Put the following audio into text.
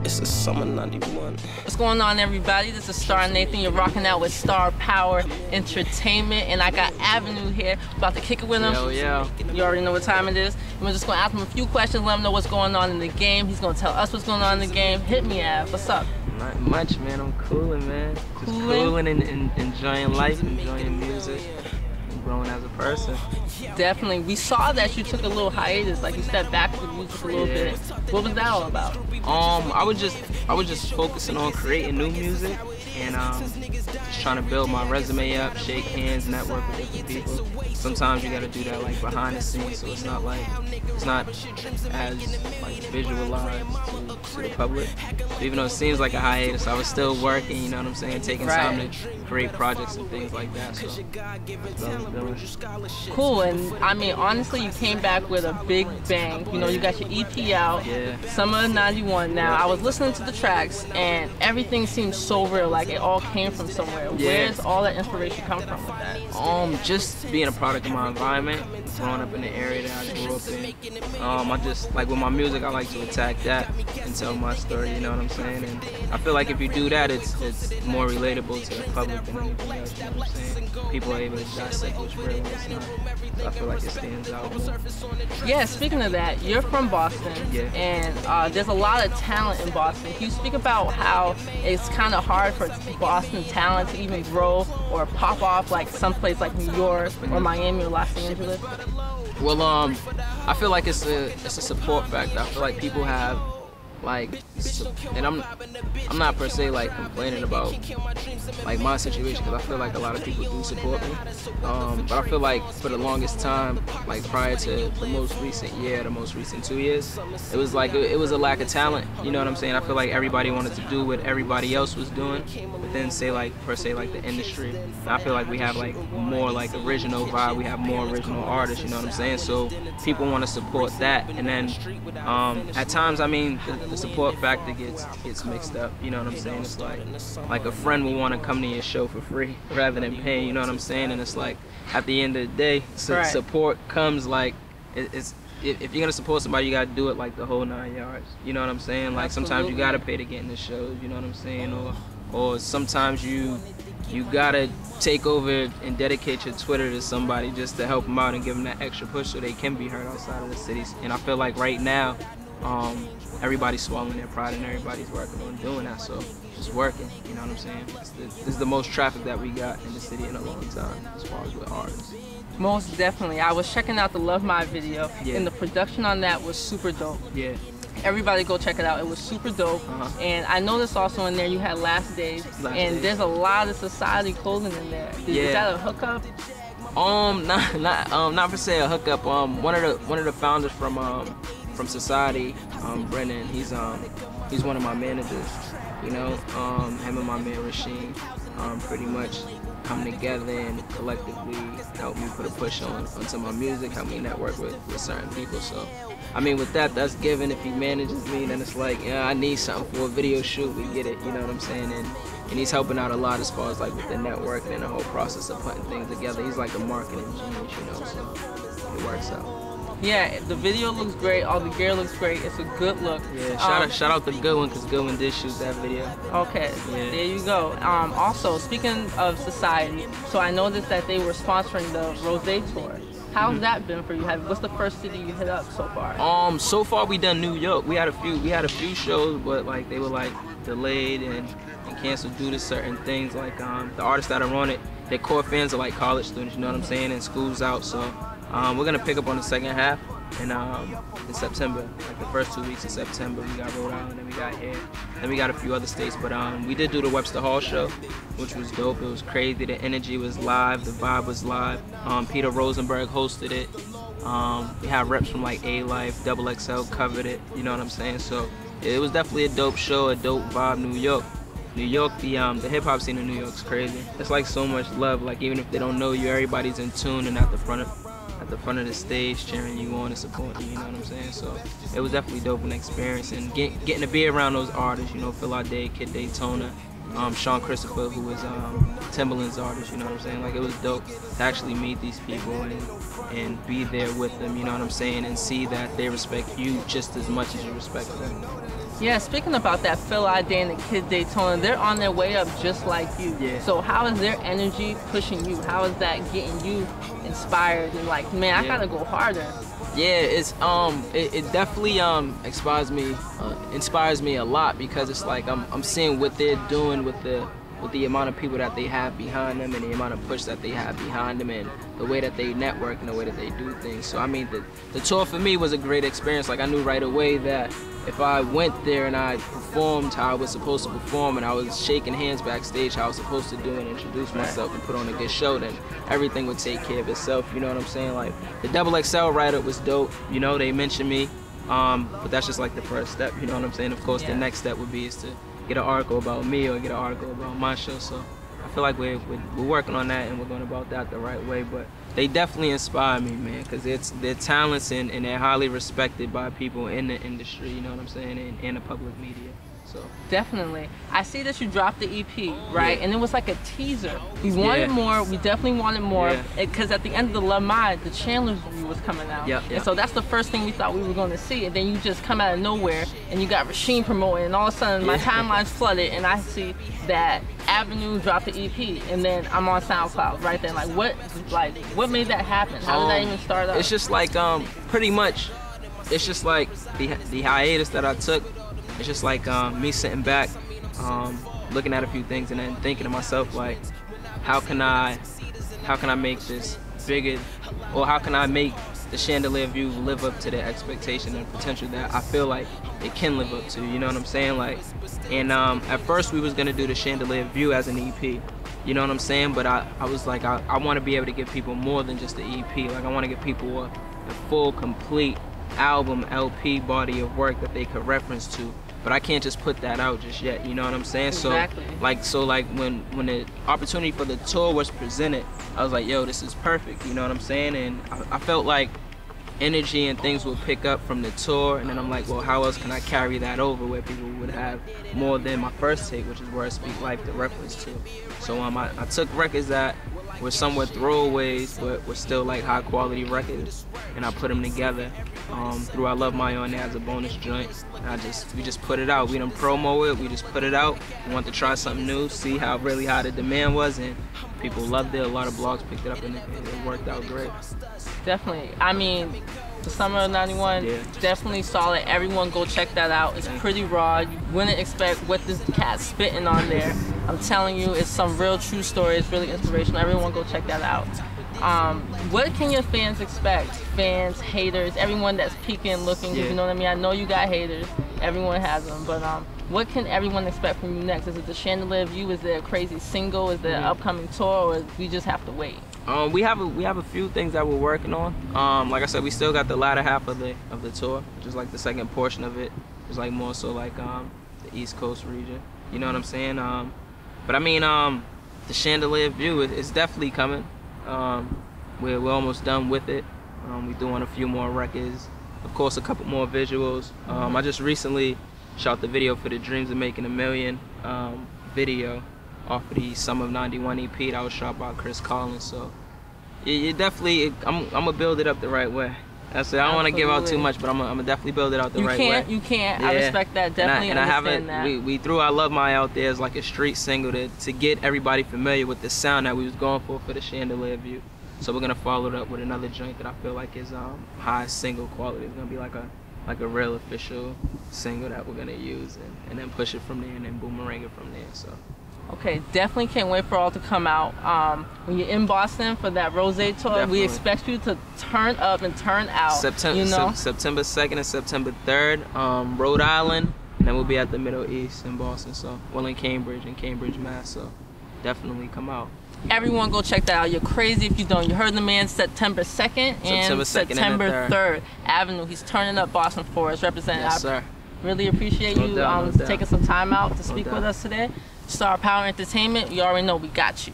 It's the summer '91. What's going on, everybody? This is Star Nathan. You're rocking out with Star Power Entertainment, and I got Avenue here. About to kick it with him. Yo, yo. You already know what time it is. We're just gonna ask him a few questions, let him know what's going on in the game. He's gonna tell us what's going on in the game. Hit me, Av. What's up? Not much, man. I'm cooling, man. Just cooling and enjoying life, enjoying music, and growing as a person. Definitely. We saw that you took a little hiatus, like you stepped back from music a little bit. What was that all about? I was just focusing on creating new music and just trying to build my resume up, shake hands, network with different people. Sometimes you got to do that like behind the scenes, so it's not as like visualized to the public. So even though it seems like a hiatus, I was still working. You know what I'm saying? Taking time to create projects and things like that. So cool. And I mean, honestly, you came back with a big bang. You know, you got your EP out, summer '91. Now, I was listening to the tracks, and everything seems so real. Like it all came from somewhere. Where's all that inspiration come from with that? Just being a product of my environment, growing up in the area that I grew up in. I just like with my music, I like to attack that and tell my story. You know what I'm saying? And I feel like if you do that, it's more relatable to the public than anything else. You know what I'm saying? People are able to dissect what's real and what's not. So I feel like it stands out more. Yeah. Speaking of that, you're from Boston, and there's a lot of talent in Boston. Can you speak about how it's kind of hard for Boston talent to even grow or pop off like someplace like New York or Miami or Los Angeles? Well, I feel like it's a support factor. I feel like people have and I'm not per se like complaining about like my situation, because I feel like a lot of people do support me. But I feel like for the longest time, like prior to the most recent year, the most recent 2 years, it was like it was a lack of talent. You know what I'm saying? I feel like everybody wanted to do what everybody else was doing, but then say like per se like the industry. I feel like we have like more like original vibe. We have more original artists. You know what I'm saying? So people want to support that, and then at times, I mean, the support factor gets mixed up. You know what I'm saying? It's like a friend will want to come to your show for free rather than paying. You know what I'm saying? And it's like at the end of the day, support comes like if you're gonna support somebody, you gotta do it like the whole 9 yards. You know what I'm saying? Like sometimes you gotta pay to get in the shows. You know what I'm saying? Or sometimes you gotta take over and dedicate your Twitter to somebody just to help them out and give them that extra push so they can be heard outside of the cities. And I feel like right now, everybody's swallowing their pride and everybody's working on doing that, so just working, you know what I'm saying? This is the most traffic that we got in the city in a long time as far as with artists. Most definitely. I was checking out the Love My video, and the production on that was super dope. Yeah. Everybody go check it out. It was super dope. And I noticed also in there you had Last Days, there's a lot of society clothing in there. Is that a hookup? Not per se a hookup. One of the founders from Society, Brennan, he's one of my managers. You know, him and my man Rasheen pretty much come together and collectively help me put a push onto my music, help me network with certain people. So I mean, with that's given. If he manages me, then it's like, yeah, I need something for a video shoot, we get it, you know what I'm saying? And he's helping out a lot as far as like with the networking and the whole process of putting things together. He's like a marketing genius, you know, so it works out. Yeah, the video looks great, all the gear looks great, it's a good look. Yeah, shout out to Goodwin, because Goodwin did shoot that video. Okay, there you go. Also, speaking of Society, so I noticed that they were sponsoring the R.O.S.E tour. How's that been for you? What's the first city you hit up so far? So far we done New York. We had a few shows, but like they were like delayed and canceled due to certain things. Like the artists that are on it, their core fans are like college students, you know what I'm saying, and school's out, so we're gonna pick up on the second half in September, like the first 2 weeks of September. We got Rhode Island, then we got here, then we got a few other states. But we did do the Webster Hall show, which was dope. It was crazy. The energy was live, the vibe was live. Peter Rosenberg hosted it. We had reps from like A-Life, XXL covered it. You know what I'm saying? So it was definitely a dope show, a dope vibe. New York, the hip hop scene in New York's crazy. It's like so much love. Like even if they don't know you, everybody's in tune and at the front of the stage cheering you on and supporting you, you know what I'm saying? So it was definitely dope an experience, and getting to be around those artists, you know, Phil Day, Kid Daytona, Sean Christopher, who was Timbaland's artist, you know what I'm saying? Like, it was dope to actually meet these people and be there with them, you know what I'm saying? And see that they respect you just as much as you respect them. Yeah, speaking about that, Phil ID and the Kid Daytona, they're on their way up just like you. Yeah. So how is their energy pushing you? How is that getting you inspired and like, man, I gotta go harder? Yeah, it's it definitely inspires me a lot, because it's like I'm seeing what they're doing with the amount of people that they have behind them and the amount of push that they have behind them and the way that they network and the way that they do things. So I mean, the tour for me was a great experience. Like, I knew right away that if I went there and I performed how I was supposed to perform and I was shaking hands backstage how I was supposed to do and introduce myself and put on a good show, then everything would take care of itself, you know what I'm saying? Like, the XXL write-up was dope, you know, they mentioned me, but that's just like the first step, you know what I'm saying? Of course, the next step would be is to get an article about me or get an article about my show. So I feel like we're working on that and we're going about that the right way. But they definitely inspire me, man, because their talents and they're highly respected by people in the industry, you know what I'm saying, and the public media. So definitely. I see that you dropped the EP, right? Yeah. And it was like a teaser. We wanted more. We definitely wanted more. Because at the end of the Love My, the Chandler's review was coming out. And so that's the first thing we thought we were going to see. And then you just come out of nowhere and you got Rasheen promoting, and all of a sudden my timeline's flooded and I see that Avenue dropped the EP, and then I'm on SoundCloud right then. Like, what made that happen? How did that even start up? It's just like pretty much, it's just like the hiatus that I took. It's just like me sitting back, looking at a few things, and then thinking to myself, like, how can I make this bigger, or how can I make the Chandelier View live up to the expectation and potential that I feel like it can live up to, you know what I'm saying? Like, and at first we was gonna do the Chandelier View as an EP, you know what I'm saying? But I was like, I want to be able to give people more than just the EP. Like, I want to give people a full, complete album, LP body of work that they could reference to. But I can't just put that out just yet, you know what I'm saying? Exactly. So like when the opportunity for the tour was presented, I was like, yo, this is perfect, you know what I'm saying? And I felt like energy and things would pick up from the tour, and then I'm like, well, how else can I carry that over where people would have more than my first take, which is Where I Speak Life to reference to. So I took records that were somewhat throwaways, but were still like high quality records, and I put them together. Threw I Love My on there as a bonus joint. And we just put it out. We didn't promo it, we just put it out. We wanted to try something new, see how the demand was, and people loved it. A lot of blogs picked it up and it worked out great. Definitely. I mean, the summer of '91, definitely solid. Everyone go check that out. It's pretty raw. You wouldn't expect what this cat's spitting on there. I'm telling you, it's some real true story. It's really inspirational. Everyone go check that out. What can your fans expect? Fans, haters, everyone that's peeking, looking, you know what I mean? I know you got haters. Everyone has them. But what can everyone expect from you next? Is it the Chandelier View? Is there a crazy single? Is there an upcoming tour? Or we just have to wait? We have a few things that we're working on. Like I said, we still got the latter half of the tour, which is like the second portion of it. It's like more so like the East Coast region. You know what I'm saying? But I mean, the Chandelier View is definitely coming. We're almost done with it. We're doing a few more records, of course, a couple more visuals. I just recently shot the video for the Dreams of Making a Million video off of the Summer of '91 EP that was shot by Chris Collins. So it definitely, I'm gonna build it up the right way. That's it. I don't want to give out too much, but I'm gonna definitely build it out the right way. You can't. I respect that. Definitely understand that. We threw I Love My out there as like a street single to get everybody familiar with the sound that we was going for the Chandelier View. So we're gonna follow it up with another joint that I feel like is high single quality. It's gonna be like a real official single that we're gonna use and then push it from there and then boomerang it from there. So. Okay, definitely can't wait for all to come out. When you're in Boston for that R.O.S.E tour, we expect you to turn up and turn out. September 2nd and September 3rd, Rhode Island, and then we'll be at the Middle East in Boston. So, well, in Cambridge, Mass. So, definitely come out. Everyone go check that out. You're crazy if you don't. You heard the man September 2nd and September 3rd. Avenue. He's turning up Boston for us, representing. Yes, sir. Really appreciate you taking some time out to speak with us today. Star Power Entertainment, you already know we got you.